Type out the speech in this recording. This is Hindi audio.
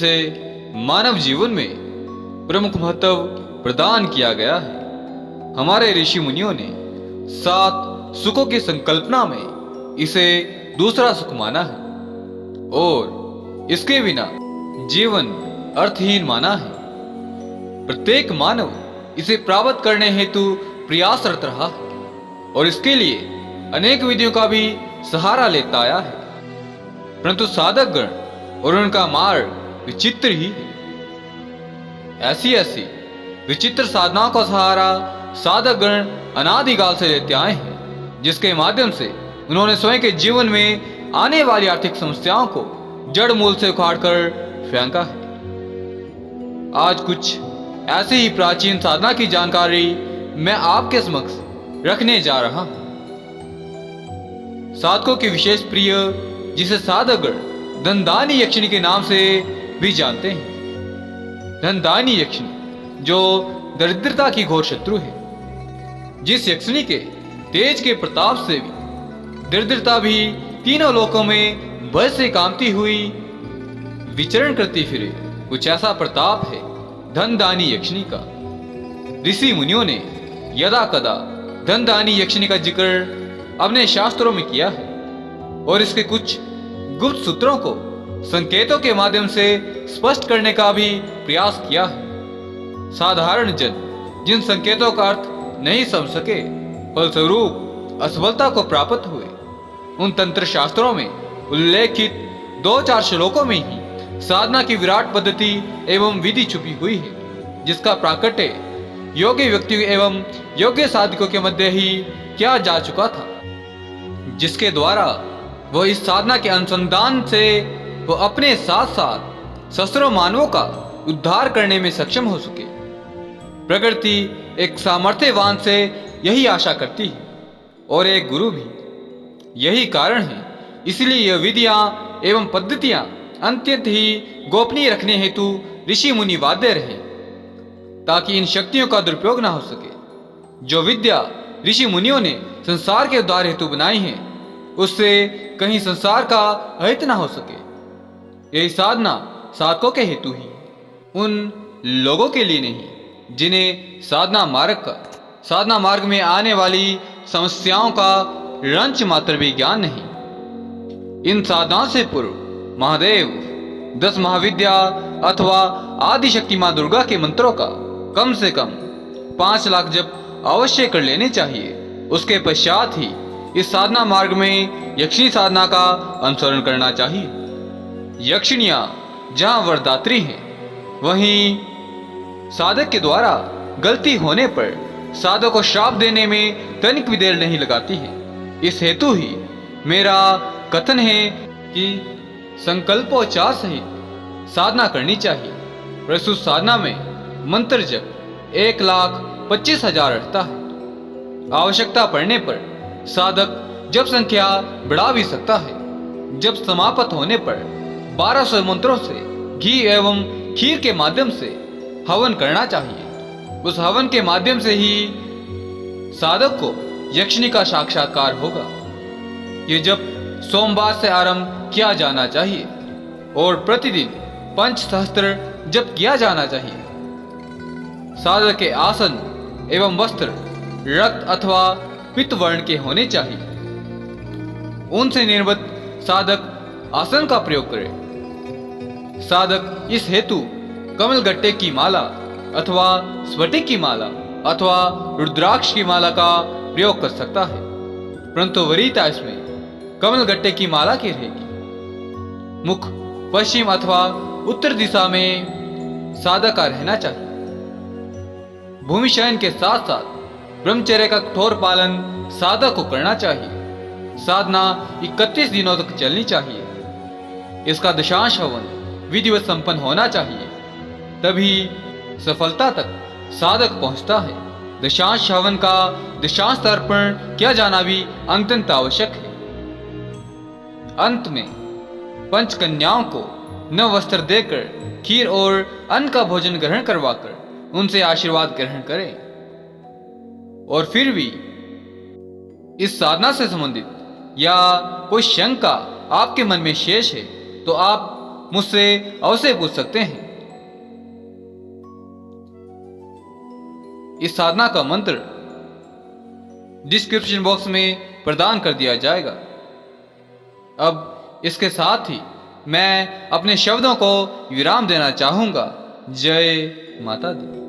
जिसे मानव जीवन में प्रमुख महत्व प्रदान किया गया है। हमारे ऋषि मुनियों ने 7 सुखों की संकल्पना में इसे दूसरा सुख माना है और इसके बिना जीवन अर्थहीन माना है। प्रत्येक मानव इसे प्राप्त करने हेतु प्रयासरत रहा है और इसके लिए अनेक विधियों का भी सहारा लेता आया है, परंतु साधकगण और उनका मार्ग विचित्र ही है। ऐसी विचित्र साधनाओं का सहारा साधकगण अनादिकाल से लेते आए हैं, जिसके माध्यम से उन्होंने स्वयं के जीवन में आने वाली आर्थिक समस्याओं को जड़ मूल से उखाड़ कर फेंका है। आज कुछ ऐसी ही प्राचीन साधना की जानकारी मैं आपके समक्ष रखने जा रहा हूं। साधकों की विशेष प्रिय, जिसे साधकगण धनदानी यक्षिणी के नाम से भी जानते हैं। धनदानी यक्षिणी जो दरिद्रता की घोर शत्रु है, जिस यक्षिणी के तेज के प्रताप से भी दरिद्रता भी तीनों लोकों में भय से कांपती हुई विचरण करती फिरे, कुछ ऐसा प्रताप है धनदानी यक्षिणी का। ऋषि मुनियों ने यदा कदा धनदानी यक्षिणी का जिक्र अपने शास्त्रों में किया है और इसके कुछ गुप्त सूत्रों को संकेतों के माध्यम से स्पष्ट करने का भी प्रयास किया है। साधारण जन जिन संकेतों का अर्थ नहीं समझ सके, फलस्वरूप असफलता को प्राप्त हुए, उन तंत्र शास्त्रों में उल्लेखित 2-4 श्लोकों में ही साधना की विराट पद्धति एवं विधि छुपी हुई है, जिसका प्राकट्य योग्य व्यक्तियों एवं योग्य साधकों के मध्य ही किया जा चुका था, जिसके द्वारा वह इस साधना के अनुसंधान से वो अपने साथ साथ सहस्त्रों मानवों का उद्धार करने में सक्षम हो सके। प्रकृति एक सामर्थ्यवान से यही आशा करती है और एक गुरु भी। यही कारण है इसलिए यह विधियां एवं पद्धतियां अत्यंत ही गोपनीय रखने हेतु ऋषि मुनि बाध्य रहे, ताकि इन शक्तियों का दुरुपयोग न हो सके। जो विद्या ऋषि मुनियों ने संसार के उद्धार हेतु बनाई है, उससे कहीं संसार का अहित न हो सके। यही साधना साधकों के हेतु ही, उन लोगों के लिए नहीं जिन्हें साधना मार्ग में आने वाली समस्याओं का रंच मात्र भी ज्ञान नहीं। इन साधनाओं से पूर्व महादेव 10 महाविद्या अथवा आदि शक्ति मां दुर्गा के मंत्रों का कम से कम 5 लाख जप अवश्य कर लेने चाहिए। उसके पश्चात ही इस साधना मार्ग में यक्षिणी साधना का अनुसरण करना चाहिए। यक्षिणियां जहां वरदात्री हैं, वहीं साधक के द्वारा गलती होने पर साधक को श्राप देने में तनिक भी देर नहीं लगाती है। इस हेतु ही मेरा कथन है कि संकल्पोच्चार सहित साधना करनी चाहिए। प्रस्तुत साधना में मंत्र जप 1,25,000 रहता है। आवश्यकता पड़ने पर साधक जप संख्या बढ़ा भी सकता है। जब समाप्त होने पर 1200 मंत्रों से घी एवं खीर के माध्यम से हवन करना चाहिए। उस हवन के माध्यम से ही साधक को यक्षिणी का साक्षात्कार होगा। ये जप सोमवार से आरंभ किया जाना चाहिए और प्रतिदिन 5 सहस्त्र जप किया जाना चाहिए। साधक के आसन एवं वस्त्र रक्त अथवा पित्त वर्ण के होने चाहिए। उनसे निर्मित साधक आसन का प्रयोग करे। साधक इस हेतु कमलगट्टे की माला अथवा स्फटिक की माला अथवा रुद्राक्ष की माला का प्रयोग कर सकता है, परंतु वरीयता इसमें कमलगट्टे की माला की रहेगी। मुख पश्चिम अथवा उत्तर दिशा में साधक का रहना चाहिए। भूमि शयन के साथ साथ ब्रह्मचर्य का कठोर पालन साधक को करना चाहिए। साधना 31 दिनों तक चलनी चाहिए। इसका दशांश हवन विधिवत संपन्न होना चाहिए, तभी सफलता तक साधक पहुंचता है। दशांश हवन का दशांश तर्पण किया जाना भी अत्यंत आवश्यक है। अंत में 5 कन्याओं को 9 वस्त्र देकर खीर और अन्न का भोजन ग्रहण करवाकर उनसे आशीर्वाद ग्रहण करें। और फिर भी इस साधना से संबंधित या कोई शंका आपके मन में शेष है तो आप मुझसे अवश्य पूछ सकते हैं। इस साधना का मंत्र डिस्क्रिप्शन बॉक्स में प्रदान कर दिया जाएगा। अब इसके साथ ही मैं अपने शब्दों को विराम देना चाहूंगा। जय माता दी।